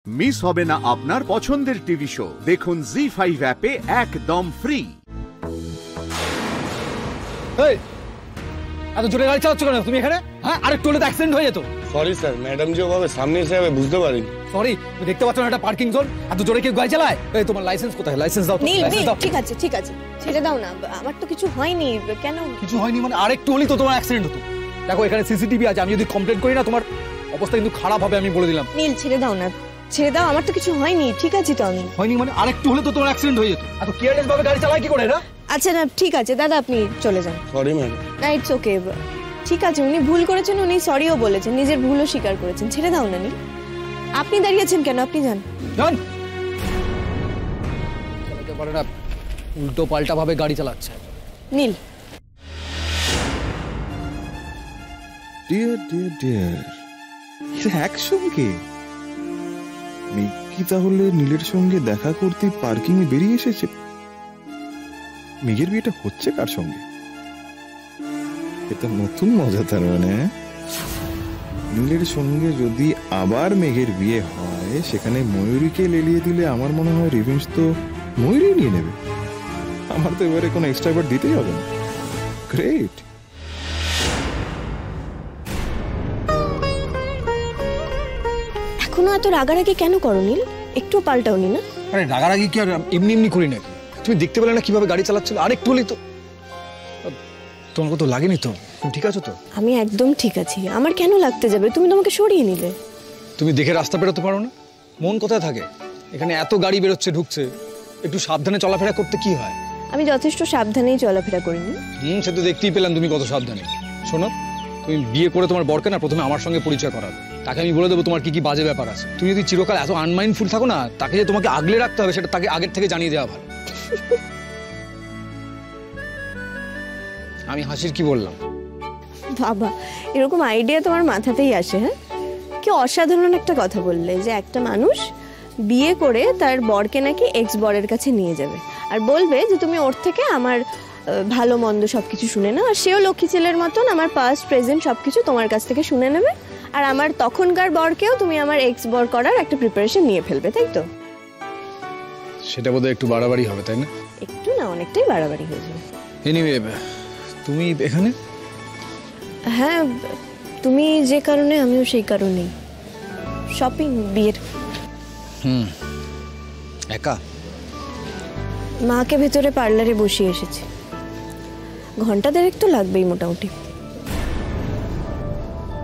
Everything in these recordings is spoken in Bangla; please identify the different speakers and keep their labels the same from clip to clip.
Speaker 1: মিস হবে না আপনার পছন্দের টিভি শো। দেখুন জি5 অ্যাপে একদম ফ্রি।
Speaker 2: এত জোরে গাড়ি চালাচ্ছ কেন তুমি এখানে? হ্যাঁ, আরেকটু হলে তো অ্যাক্সিডেন্ট হয়ে যেত।
Speaker 3: সরি স্যার, ম্যাডাম যে ওভাবে সামনে এসে যাবে বুঝতে পারিনি।
Speaker 2: সরি, তুমি দেখতে পাচ্ছ না এটা পার্কিং জোন? এত জোরে কেউ গাড়ি চালায়? এই তোমার লাইসেন্স কোথায়? লাইসেন্স দাও।
Speaker 4: নীল, ঠিক আছে ঠিক আছে, ছেড়ে দাও না, আমার তো কিছু হয়নি। কেন
Speaker 2: কিছু হয়নি মানে? আরেকটু হলেই তো তোমার অ্যাক্সিডেন্ট হতো। দেখো এখানে সিসিটিভি আছে, আমি যদি কমপ্লেন করি না তোমার অবস্থা কিন্তু খারাপ হবে, আমি বলে দিলাম।
Speaker 4: নীল ছেড়ে দাও না, ছেড়ে দাও, আমার তো কিছু হয়নি। ঠিক আছে তো আমি
Speaker 2: হয়নি মানে আরেকটু হলে তো তোমার অ্যাক্সিডেন্ট হয়ে যেত। এত কেয়ারলেস ভাবে গাড়ি চালায় কি করে এরা?
Speaker 4: আচ্ছা না ঠিক আছে দাদা, আপনি চলে যান।
Speaker 3: Sorry madam.
Speaker 4: না ইটস ওকে, ঠিক আছে, উনি ভুল করেছেন, উনি সরিও বলেছেন, নিজের ভুলও স্বীকার করেছেন। ছেড়ে দাও না নীল, আপনি দাঁড়িয়েছেন কেন? আপনি যান।
Speaker 2: যান। চালাতে পারে না, উল্টো পাল্টা ভাবে গাড়ি চালাচ্ছে।
Speaker 4: নীল
Speaker 5: ডিয়ার ডিয়ার ডিয়ার, এরা একসঙ্গে? মেঘ তাহলে নীলের সঙ্গে দেখা করতে পার্কিং এ বেরিয়ে এসেছে। মেঘের বিয়েটা হচ্ছে কার সঙ্গে? এটা নতুন মজা তার মানে। নীলের সঙ্গে যদি আবার মেঘের বিয়ে হয়, সেখানে ময়ূরীকে লেলিয়ে দিলে আমার মনে হয় রিভেঞ্জ তো ময়ূরী নিয়ে নেবে। আমার তো এবারে কোনো এক্সট্রা এফর্ট দিতেই হবে না। গ্রেট।
Speaker 4: এখনো এত রাগারাগি কেন করো নীল? একটু পাল্টাওনি না?
Speaker 2: আরে রাগারাগি কি আর এমনি এমনি করি নাকি? তুমি দেখতে পেলে না কিভাবে গাড়ি চালাচ্ছিল? আরেকটু হলেই তো। তোমার তো লাগেনি তো? তুমি ঠিক আছো তো?
Speaker 4: আমি একদম ঠিক আছি। আমার কেন লাগতে যাবে? তুমি তোমাকে সরিয়ে নিলে।
Speaker 2: তুমি দেখে রাস্তা বেরোতে পারো না? মন কোথায় থাকে? এখানে এত গাড়ি বেরোচ্ছে ঢুকছে, একটু সাবধানে চলাফেরা করতে কি হয়?
Speaker 4: আমি যথেষ্ট সাবধানেই চলাফেরা করিনি।
Speaker 2: সে তো দেখতেই পেলাম তুমি কত সাবধানে। শোনো, তুমি বিয়ে করে তোমার বরকে না প্রথমে আমার সঙ্গে পরিচয় করাবে। তাকে আমি বলে দেবো তোমার কি কি বাজে ব্যাপার আছে। তুমি যদি চিরকাল এত আনমাইন্ডফুল থাকো না, তাকে যে তোমাকে আগলে রাখতে হবে সেটা তাকে আগের থেকে জানিয়ে দেওয়া ভালো। আমি হাসির কি বললাম?
Speaker 4: বাবা, এরকম আইডিয়া তোমার মাথাতেই আসে? হ্যাঁ, কি অসাধারণ একটা কথা বললে, যে একটা মানুষ বিয়ে করে তার বরকে নাকি এক্স বরের কাছে নিয়ে যাবে আর বলবে যে তুমি ওর থেকে আমার ভালো মন্দ সবকিছু শুনে নাও, আর সেও লক্ষ্মী ছেলের মতন আমার পাস্ট প্রেজেন্ট সবকিছু তোমার কাছ থেকে শুনে নেবে, আর আমার তখনকার বরকেও তুমি আমার এক্স বর করার একটা প্রিপারেশন নিয়ে ফেলবে, তাই তো?
Speaker 2: সেটা বোধহয় একটু বাড়াবাড়ি হবে, তাই না?
Speaker 4: একটু না, অনেকটাই বাড়াবাড়ি হয়ে যাবে।
Speaker 2: এনিওয়ে, তুমি এখানে?
Speaker 4: হ্যাঁ, তুমি যে কারণে আমিও সেই কারণেই। শপিং, বিয়ের।
Speaker 2: একা?
Speaker 4: মাকে ভেতরে পার্লারে বসিয়ে এসেছি, ঘন্টা দেড়েক তো লাগবেই মোটামুটি।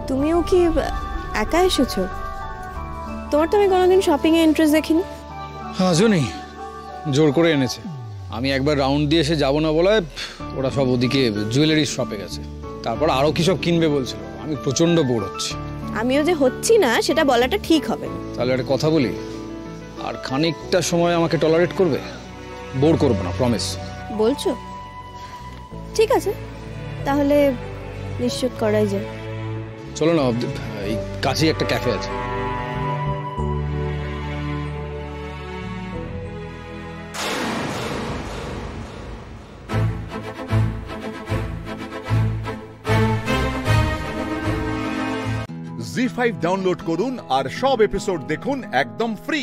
Speaker 4: তুমিও কি একা এসেছো? তোমার তো আমি কোনোদিন শপিং এ ইন্টারেস্ট দেখিনি।
Speaker 2: হ্যাঁ জনি, জোর করে এনেছে। আমি একবার রাউন্ড দিয়ে এসে যাবো না বলায় ওরা সব ওদিকে জুয়েলারি শপে গেছে। তারপর আরো কি সব কিনবে বলছিল। আমি প্রচন্ড বোর হচ্ছি।
Speaker 4: আমিও যে হচ্ছি না সেটা বলাটা ঠিক হবে না।
Speaker 2: তাহলে একটা কথা বলি, আর খানিকটা সময় আমাকে টলারেট করবে? বোর করবো না, প্রমিস।
Speaker 4: বলছো? ঠিক আছে, তাহলে নিশ্চিত করাই যায়।
Speaker 2: চলো না, এই কাছেই একটা ক্যাফে আছে।
Speaker 1: জি5 ডাউনলোড করুন আর সব এপিসোড দেখুন একদম ফ্রি।